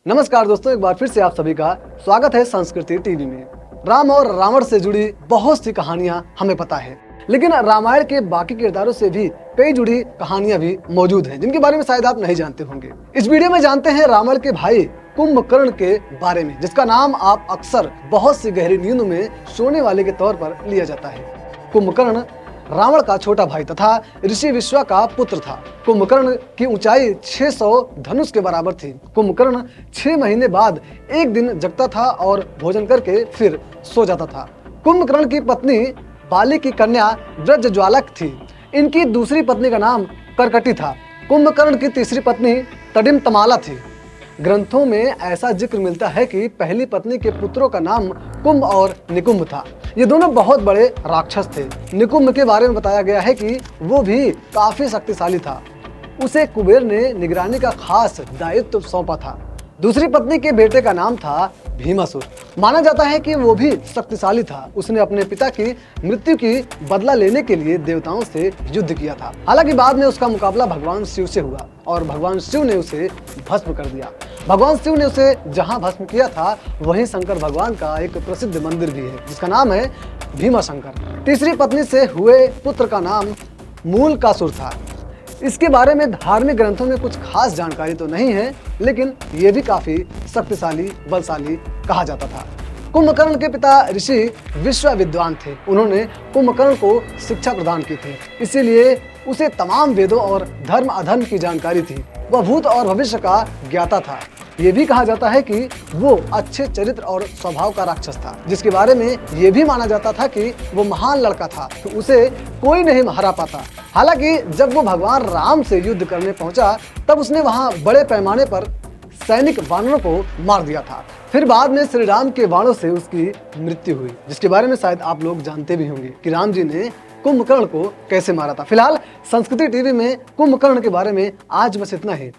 नमस्कार दोस्तों, एक बार फिर से आप सभी का स्वागत है संस्कृति टीवी में। राम और रावण से जुड़ी बहुत सी कहानियां हमें पता है, लेकिन रामायण के बाकी किरदारों से भी कई जुड़ी कहानियां भी मौजूद हैं जिनके बारे में शायद आप नहीं जानते होंगे। इस वीडियो में जानते हैं रावण के भाई कुंभकर्ण के बारे में, जिसका नाम आप अक्सर बहुत सी गहरी नींद में सोने वाले के तौर पर लिया जाता है। कुंभकर्ण रावण का छोटा भाई तथा ऋषि विश्वा का पुत्र था। कुंभकर्ण की ऊंचाई 600 धनुष के बराबर थी। कुंभकर्ण 6 महीने बाद एक दिन जगता था और भोजन करके फिर सो जाता था। कुंभकर्ण की पत्नी बाली की कन्या व्रजज्वाला थी। इनकी दूसरी पत्नी का नाम करकटी था। कुंभकर्ण की तीसरी पत्नी तडिम तमाला थी। ग्रंथों में ऐसा जिक्र मिलता है कि पहली पत्नी के पुत्रों का नाम कुंभ और निकुंभ था। ये दोनों बहुत बड़े राक्षस थे। निकुंभ के बारे में बताया गया है कि वो भी काफी शक्तिशाली था। उसे कुबेर ने निगरानी का खास दायित्व सौंपा था। दूसरी पत्नी के बेटे का नाम था भीमासुर। माना जाता है कि वो भी शक्तिशाली था। उसने अपने पिता की मृत्यु की बदला लेने के लिए देवताओं से युद्ध किया था। हालांकि बाद में उसका मुकाबला भगवान शिव से हुआ और भगवान शिव ने उसे भस्म कर दिया। भगवान शिव ने उसे जहां भस्म किया था वहीं शंकर भगवान का एक प्रसिद्ध मंदिर भी है जिसका नाम है भीमाशंकर। तीसरी पत्नी से हुए पुत्र का नाम मूलकासुर था। इसके बारे में धार्मिक ग्रंथों में कुछ खास जानकारी तो नहीं है, लेकिन ये भी काफी शक्तिशाली बलशाली कहा जाता था। कुंभकर्ण के पिता ऋषि विश्व विद्वान थे। उन्होंने कुंभकर्ण को शिक्षा प्रदान की थी, इसीलिए उसे तमाम वेदों और धर्म अधर्म की जानकारी थी। वह भूत और भविष्य का ज्ञाता था। ये भी कहा जाता है कि वो अच्छे चरित्र और स्वभाव का राक्षस था, जिसके बारे में ये भी माना जाता था कि वो महान लड़का था, तो उसे कोई नहीं हरा पाता। हालांकि जब वो भगवान राम से युद्ध करने पहुंचा तब उसने वहां बड़े पैमाने पर सैनिक वानरों को मार दिया था। फिर बाद में श्री राम के बाणों से उसकी मृत्यु हुई, जिसके बारे में शायद आप लोग जानते भी होंगे कि राम जी ने कुंभकर्ण को कैसे मारा था। फिलहाल संस्कृति टीवी में कुंभकर्ण के बारे में आज बस इतना ही।